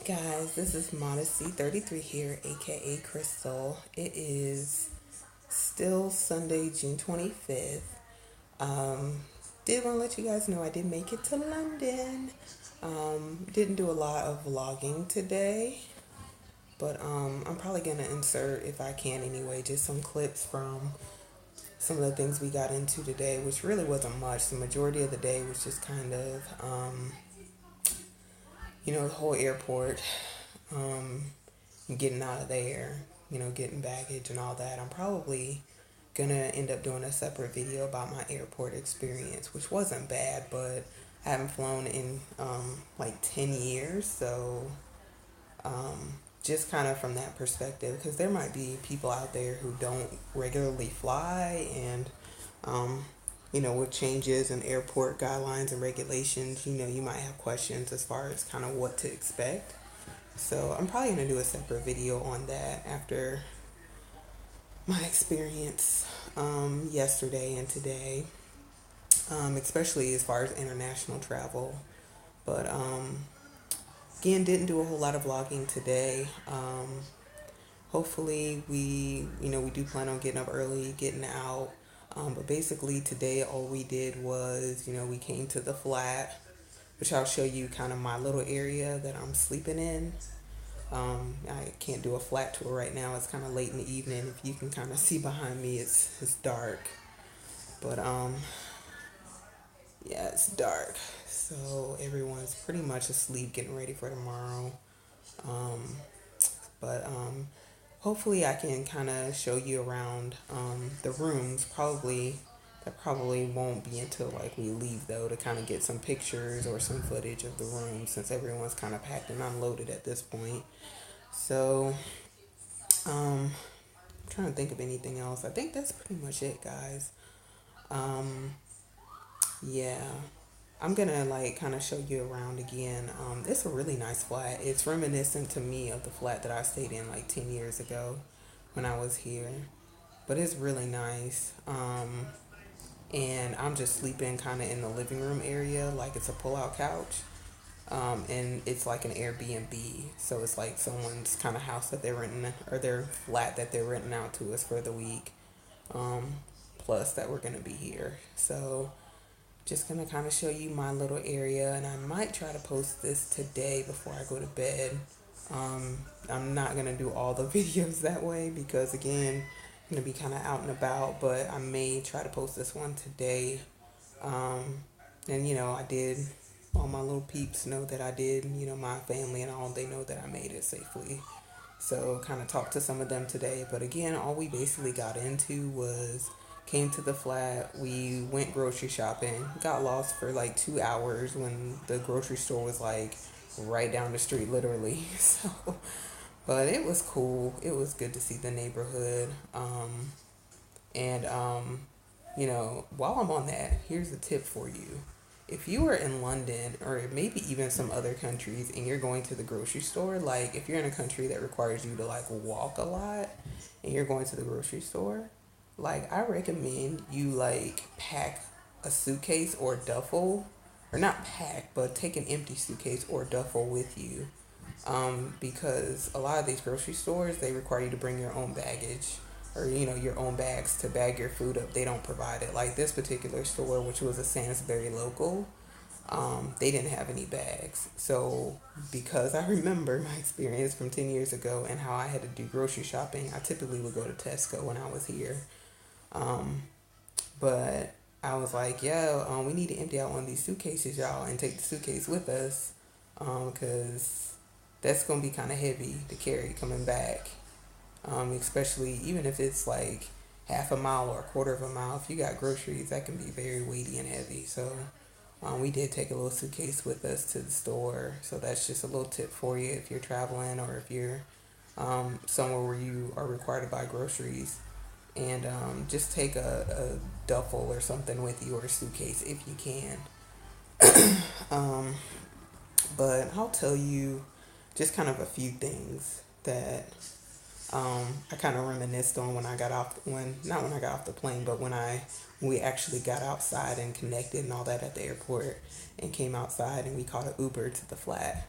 Guys, this is Modesty 33 here, aka Crystal. It is still Sunday, June 25th. Did want to let you guys know I did make it to London. Didn't do a lot of vlogging today, but I'm probably gonna insert, if I can anyway, just some clips from some of the things we got into today, which really wasn't much. The majority of the day was just kind of, the whole airport, um, getting out of there, getting baggage and all that. I'm probably gonna end up doing a separate video about my airport experience, which wasn't bad, but I haven't flown in like 10 years, so just kind of from that perspective, because there might be people out there who don't regularly fly, and with changes in airport guidelines and regulations, you might have questions as far as kind of what to expect. So I'm probably going to do a separate video on that after my experience yesterday and today, especially as far as international travel. But again, didn't do a whole lot of vlogging today. Hopefully we do plan on getting up early, getting out. But basically today all we did was, we came to the flat, which I'll show you kind of my little area that I'm sleeping in. I can't do a flat tour right now. It's kind of late in the evening. If you can kind of see behind me, it's dark. But yeah, it's dark. So everyone's pretty much asleep, getting ready for tomorrow. But hopefully I can kind of show you around the rooms. That probably won't be until like we leave, though, to kind of get some pictures or some footage of the room, since everyone's kind of packed and unloaded at this point. So I'm trying to think of anything else. I think that's pretty much it, guys. Yeah, I'm gonna like kind of show you around again. It's a really nice flat. It's reminiscent to me of the flat that I stayed in like 10 years ago when I was here. But it's really nice. And I'm just sleeping kind of in the living room area, like it's a pull-out couch. And it's like an Airbnb, so it's like someone's kind of house that they're renting, or their flat that they're renting out to us for the week. Plus that we're gonna be here, so just gonna kind of show you my little area, and I might try to post this today before I go to bed. I'm not gonna do all the videos that way because, again, I'm gonna be kind of out and about, but I may try to post this one today. And I did, all my little peeps know that I did, my family and all, they know that I made it safely. So kind of talked to some of them today. But again, all we basically got into was came to the flat. We went grocery shopping, got lost for like 2 hours when the grocery store was like right down the street, literally. So, but it was cool. It was good to see the neighborhood. And while I'm on that, here's a tip for you. If you are in London or maybe even some other countries and you're going to the grocery store, like if you're in a country that requires you to like walk a lot and you're going to the grocery store, like I recommend you like pack a suitcase or duffel, or not pack, but take an empty suitcase or duffel with you. Because a lot of these grocery stores, they require you to bring your own baggage, or your own bags to bag your food up. They don't provide it. Like this particular store, which was a Sainsbury local, they didn't have any bags. So because I remember my experience from 10 years ago and how I had to do grocery shopping, I typically would go to Tesco when I was here. But I was like, yeah, we need to empty out one of these suitcases, y'all, and take the suitcase with us, because that's going to be kind of heavy to carry coming back, especially even if it's like half a mile or a quarter of a mile. If you got groceries, that can be very weighty and heavy. So we did take a little suitcase with us to the store. So that's just a little tip for you if you're traveling, or if you're somewhere where you are required to buy groceries. And just take a duffel or something with you, or a suitcase if you can. But I'll tell you just kind of a few things that I kind of reminisced on when I got off, not when I got off the plane, but when we actually got outside and connected and all that at the airport, and came outside and we caught an Uber to the flat.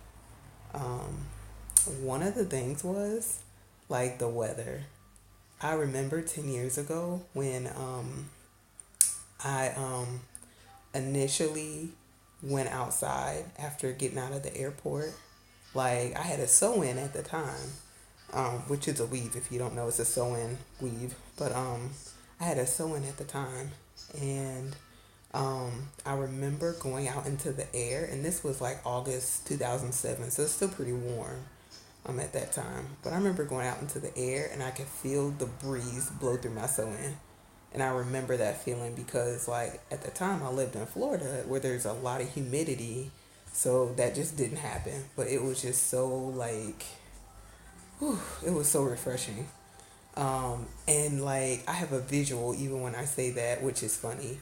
One of the things was like the weather. I remember 10 years ago when I initially went outside after getting out of the airport. Like I had a sew in at the time, which is a weave. If you don't know, it's a sew in weave. But I had a sew in at the time, and I remember going out into the air, and this was like August 2007, so it's still pretty warm at that time. But I remember going out into the air, and I could feel the breeze blow through my sew in. And I remember that feeling because, like, at the time I lived in Florida where there's a lot of humidity, so that just didn't happen. But it was just so, like, whew, it was so refreshing. And like I have a visual even when I say that, which is funny.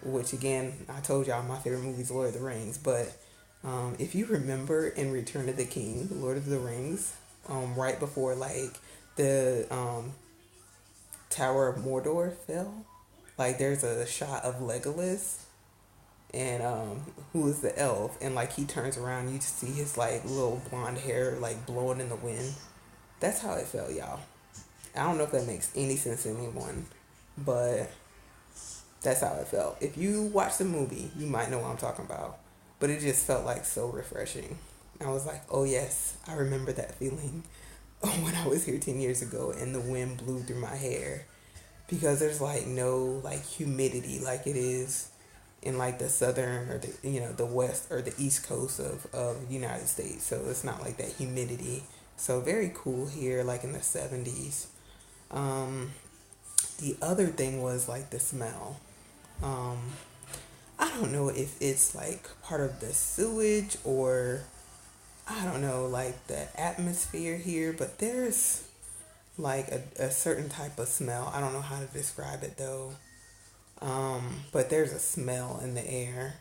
Which again, I told y'all my favorite movie is Lord of the Rings. But if you remember in Return of the King, Lord of the Rings, right before like the Tower of Mordor fell, like there's a shot of Legolas and who is the elf, and like he turns around, you see his like little blonde hair like blowing in the wind. That's how it felt, y'all. I don't know if that makes any sense to anyone, but that's how it felt. If you watch the movie, you might know what I'm talking about. But it just felt like so refreshing. I was like, oh yes, I remember that feeling when I was here 10 years ago and the wind blew through my hair. Because there's like no like humidity like it is in like the southern or the the west or the east coast of the United States. So it's not like that humidity. So very cool here, like in the 70s. Um, the other thing was like the smell. Um, I don't know if it's like part of the sewage or I don't know, like the atmosphere here, but there's like a certain type of smell. I don't know how to describe it though. But there's a smell in the air.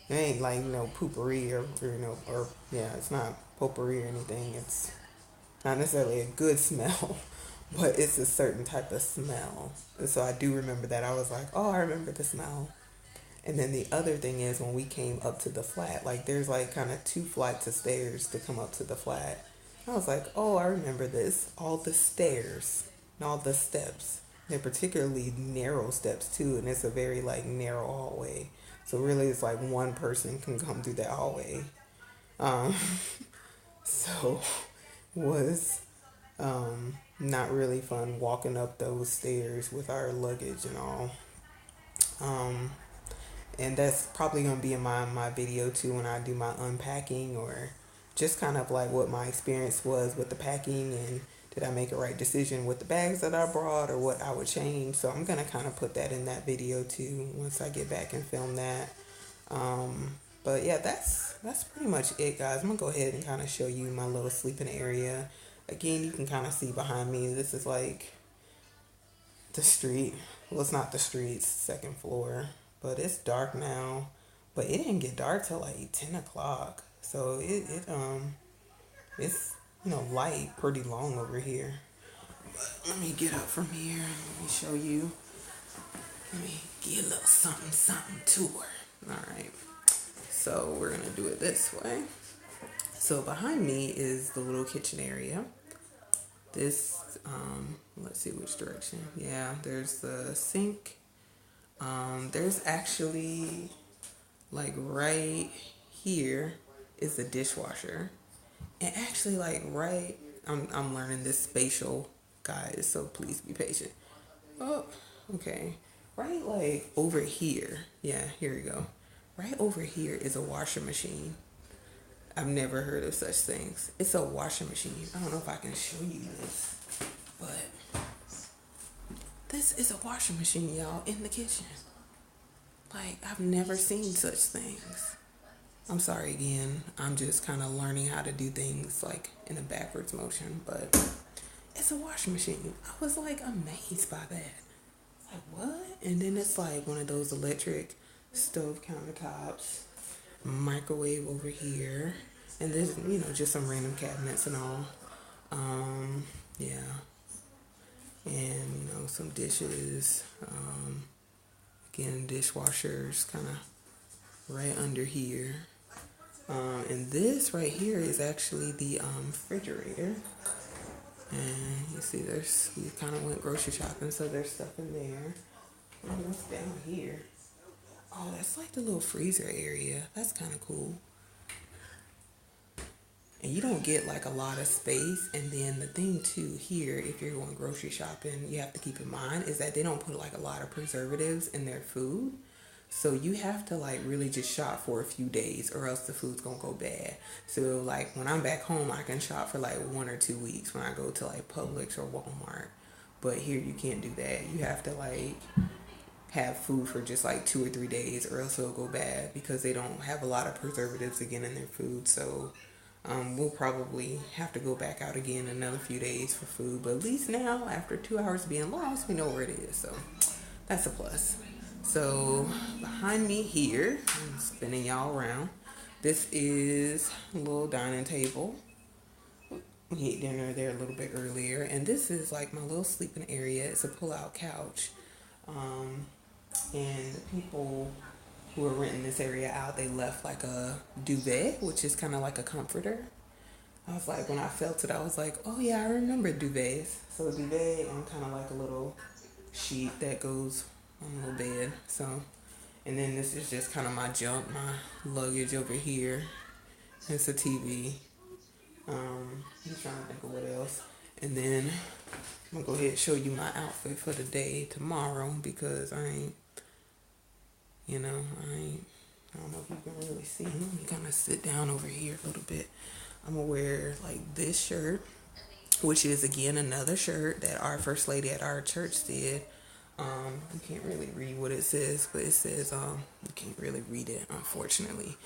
It ain't like, poopery or yeah, it's not potpourri or anything. It's not necessarily a good smell, but it's a certain type of smell. And so I do remember that. I was like, oh, I remember the smell. And then the other thing is when we came up to the flat, like there's like kind of two flights of stairs to come up to the flat. I was like, oh, I remember this. All the stairs and all the steps. They're particularly narrow steps too, and it's a very like narrow hallway. So really, it's like one person can come through that hallway. Um, so was not really fun walking up those stairs with our luggage and all. Um, and that's probably gonna be in my video too when I do my unpacking or just kind of like what my experience was with the packing and did I make a right decision with the bags that I brought or what I would change. So I'm gonna kind of put that in that video too once I get back and film that. But yeah, that's pretty much it, guys. I'm gonna go ahead and kind of show you my little sleeping area. Again, you can kind of see behind me. This is like the street. Well, it's not the street, it's the second floor. But it's dark now. But it didn't get dark till like 10 o'clock. So it's light pretty long over here. But let me get up from here. Let me show you. Let me get a little something something to her. Alright. So we're gonna do it this way. So behind me is the little kitchen area. This let's see which direction. Yeah, there's the sink. There's actually like right here is the dishwasher. And actually like right I'm learning this spatial, guys, so please be patient. Oh, okay. Right like over here. Yeah, here we go. Right over here is a washing machine. I've never heard of such things. It's a washing machine. I don't know if I can show you this, but this is a washing machine, y'all, in the kitchen. Like, I've never seen such things. I'm sorry again. I'm just kind of learning how to do things like in a backwards motion, but it's a washing machine. I was like amazed by that. Like, what? And then it's like one of those electric stove countertops, microwave over here, and there's just some random cabinets and all. Yeah, and some dishes. Again, dishwashers kind of right under here. And this right here is actually the refrigerator. And you see, we kind of went grocery shopping, so there's stuff in there. And what's down here? Oh, that's like the little freezer area. That's kind of cool. And you don't get like a lot of space. And then the thing too here, if you're going grocery shopping, you have to keep in mind is that they don't put like a lot of preservatives in their food. So you have to like really just shop for a few days or else the food's gonna go bad. So like when I'm back home, I can shop for like 1 or 2 weeks when I go to like Publix or Walmart. But here you can't do that. You have to like have food for just like 2 or 3 days or else it'll go bad because they don't have a lot of preservatives again in their food. So we'll probably have to go back out again in another few days for food. But at least now, after 2 hours being lost, we know where it is. So that's a plus. So behind me here, I'm spinning y'all around. This is a little dining table. We ate dinner there a little bit earlier. And this is like my little sleeping area. It's a pull-out couch. And the people who were renting this area out, they left like a duvet, which is kind of like a comforter. I was like, when I felt it, I was like, oh yeah, I remember duvets. So a duvet and kind of like a little sheet that goes on a little bed. So, and then this is just kind of my junk, my luggage over here. It's a TV. I'm trying to think of what else. And then I'm gonna go ahead and show you my outfit for the day tomorrow because I don't know if you can really see. Let me kind of sit down over here a little bit. I'm gonna wear like this shirt, which is again another shirt that our first lady at our church did. You can't really read what it says, but it says you can't really read it, unfortunately.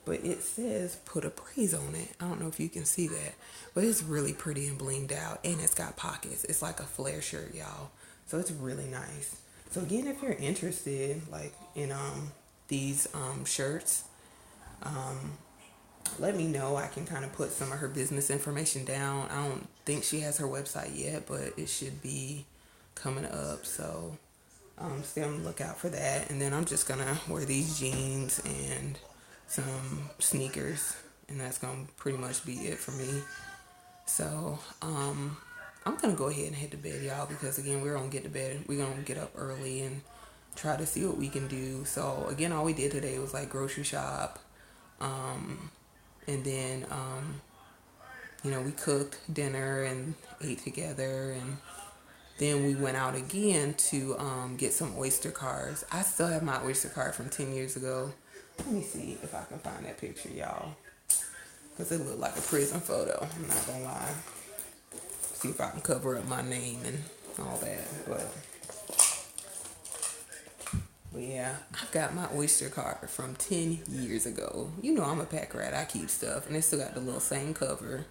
But it says put a praise on it. I don't know if you can see that, but it's really pretty and blinged out, and it's got pockets. It's like a flare shirt, y'all. So it's really nice. So again, if you're interested, like in these shirts, let me know. I can kind of put some of her business information down. I don't think she has her website yet, but it should be coming up. So stay on the lookout for that. And then I'm just gonna wear these jeans and some sneakers, and that's gonna pretty much be it for me. So I'm gonna go ahead and head to bed, y'all, because again, we're gonna get to bed. We're gonna get up early and try to see what we can do. So again, all we did today was like grocery shop, and then we cooked dinner and ate together, and then we went out again to get some Oyster cards. I still have my Oyster card from 10 years ago. Let me see if I can find that picture, y'all, because it looked like a prison photo. I'm not gonna lie. See if I can cover up my name and all that. But yeah, I've got my Oyster card from 10 years ago. You know I'm a pack rat. I keep stuff. And it still got the little same cover.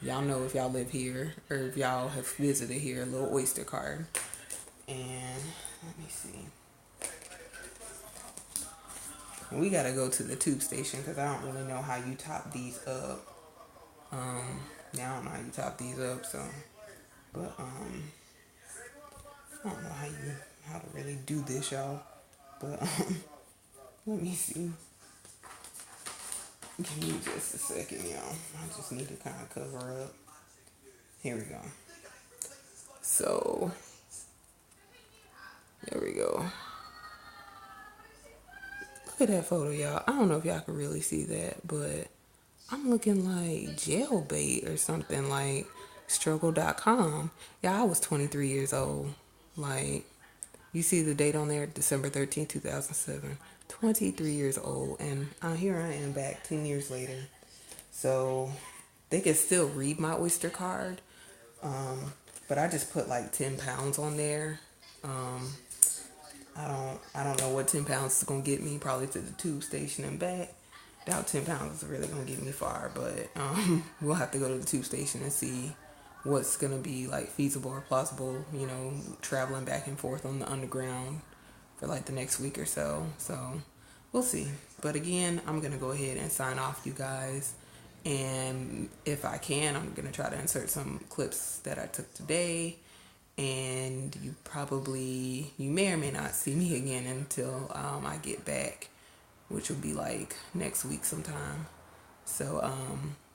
Y'all know if y'all live here or if y'all have visited here, a little Oyster card. And let me see. We gotta go to the tube station because I don't really know how you top these up. Now I don't know how you top these up, so, but I don't know how to really do this, y'all. But let me see. Give me just a second, y'all. I just need to kind of cover up. Here we go. So there we go. Look at that photo, y'all. I don't know if y'all can really see that, but I'm looking like jailbait or something, like struggle.com. Yeah, I was 23 years old. Like, you see the date on there, December 13th, 2007. 23 years old, and here I am back 10 years later. So they can still read my Oyster card, but I just put like 10 pounds on there. I don't know what 10 pounds is gonna get me, probably to the tube station and back. Doubt 10 pounds is really gonna get me far, but we'll have to go to the tube station and see what's gonna be like feasible or plausible, traveling back and forth on the underground for like the next week or so. So we'll see. But again, I'm gonna go ahead and sign off, you guys. And if I can, I'm gonna try to insert some clips that I took today. And you may or may not see me again until I get back, which will be like next week sometime. So,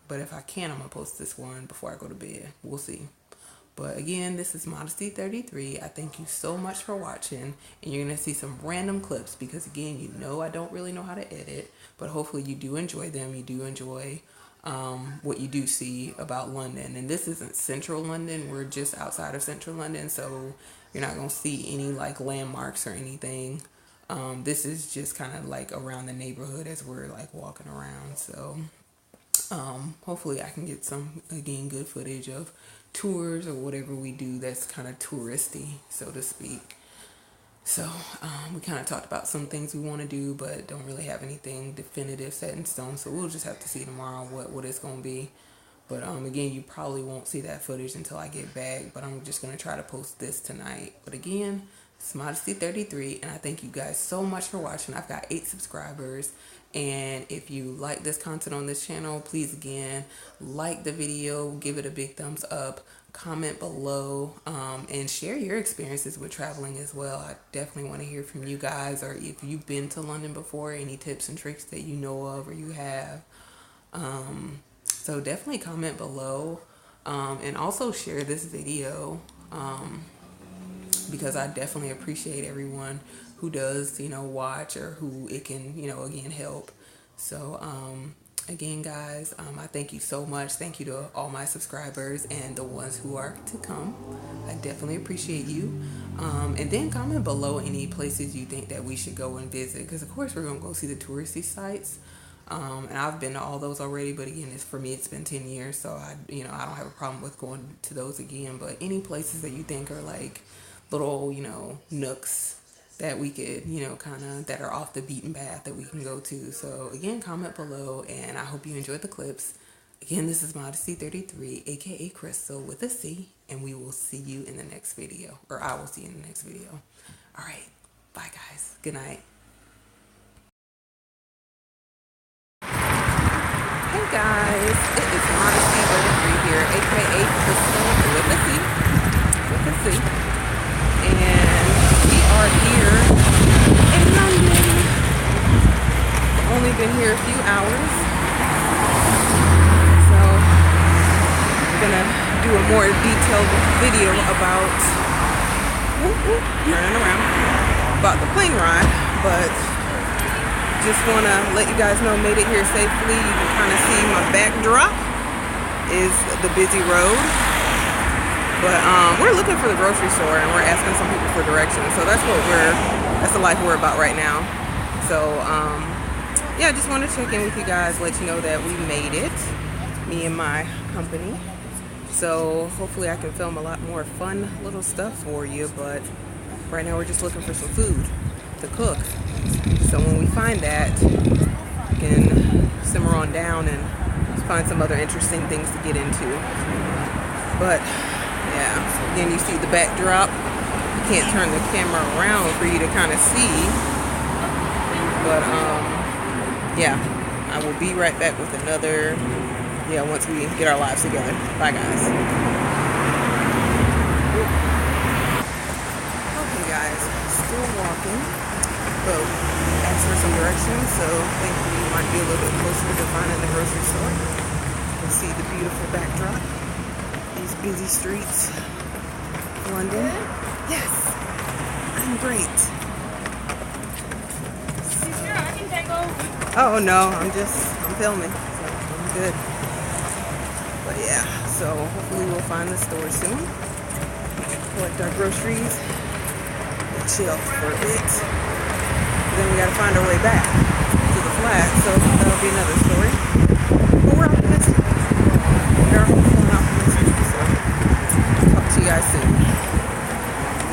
but if I can, I'm gonna post this one before I go to bed. We'll see. But again, this is Modesty 33. I thank you so much for watching, and you're gonna see some random clips because again, you know I don't really know how to edit, but hopefully you do enjoy them. You do enjoy what you do see about London. And this isn't central London. We're just outside of central London, so you're not gonna see any like landmarks or anything. This is just kind of like around the neighborhood as we're like walking around. So hopefully I can get some, again, good footage of tours or whatever we do that's kind of touristy, so to speak. So we kind of talked about some things we want to do, but don't really have anything definitive set in stone. So we'll just have to see tomorrow what it's going to be. But again, you probably won't see that footage until I get back. But I'm just going to try to post this tonight. But again, it's Modesty 33, and I thank you guys so much for watching. I've got 8 subscribers. And if you like this content on this channel, please again like the video, give it a big thumbs up, comment below, and share your experiences with traveling as well. I definitely want to hear from you guys, or if you've been to London before, any tips and tricks that you know of or you have. So definitely comment below, and also share this video, because I definitely appreciate everyone who does, watch, or who it can, again, help. So, again, guys, I thank you so much. Thank you to all my subscribers and the ones who are to come. I definitely appreciate you. And then comment below any places you think that we should go and visit, because of course we're going to go see the touristy sites. And I've been to all those already, but again, for me, it's been 10 years. So I don't have a problem with going to those again, but any places that you think are like little, nooks that we could, kind of, that are off the beaten path that we can go to. So again, comment below, and I hope you enjoyed the clips. Again, this is Modesty 33, aka Crystal with a C, and we will see you in the next video, or I will see you in the next video. All right, bye guys. Good night. Hey guys, it is Modesty 33 here, aka Crystal with a C, and we are here in London. I've only been here a few hours, so I'm gonna do a more detailed video about turning around, about the plane ride, but just want to let you guys know, made it here safely. You can kind of see my backdrop is the busy road, but we're looking for the grocery store, and we're asking some people for directions. So that's the life we're about right now. So yeah, just want to check in with you guys, let you know that we made it, me and my company. So hopefully I can film a lot more fun little stuff for you, but right now we're just looking for some food to cook. So when we find that, we can simmer on down and find some other interesting things to get into. But yeah, so again, you see the backdrop. You can't turn the camera around for you to kind of see. But yeah, I will be right back with another, once we get our lives together. Bye guys. Okay guys, still walking. So, asked for some directions, so thankfully you might be a little bit closer to finding the grocery store. You can see the beautiful backdrop, these busy streets, London. Yes, I'm great. You sure I can take over? Oh no, I'm filming, so I'm good. But yeah, so hopefully we'll find the store soon, collect our groceries, and chill for a bit. Then we gotta find our way back to the flat, so that'll be another story. But we're optimistic. We are hopeful and optimistic, so talk to you guys soon.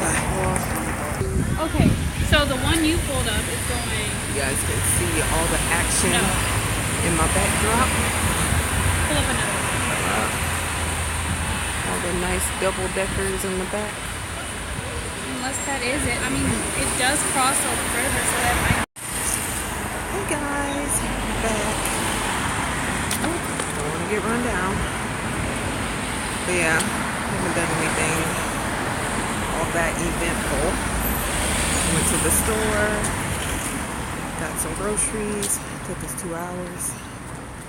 Bye. Okay, so the one you pulled up is going... You guys can see all the action in my backdrop. Pull up another one. All the nice double-deckers in the back. Unless that is it. I mean, it does cross over the river, so that might... Hey guys, I'm back. Oh, don't want to get run down. But yeah, haven't done anything all that eventful. Went to the store, got some groceries. Took us 2 hours.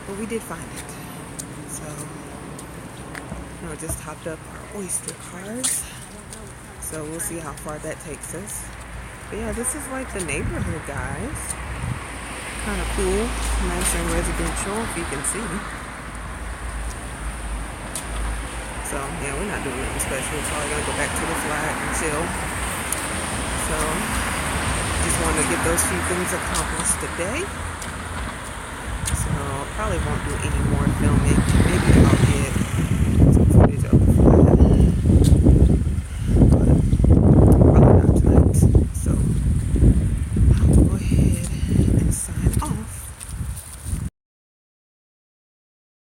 But we did find it. So, just topped up our Oyster cards. So we'll see how far that takes us. But yeah, this is like the neighborhood, guys. Kind of cool. Nice and residential, if you can see. So yeah, we're not doing anything special. We're probably gonna go back to the flat and chill. So just wanted to get those few things accomplished today. So probably won't do any more filming. Maybe I'll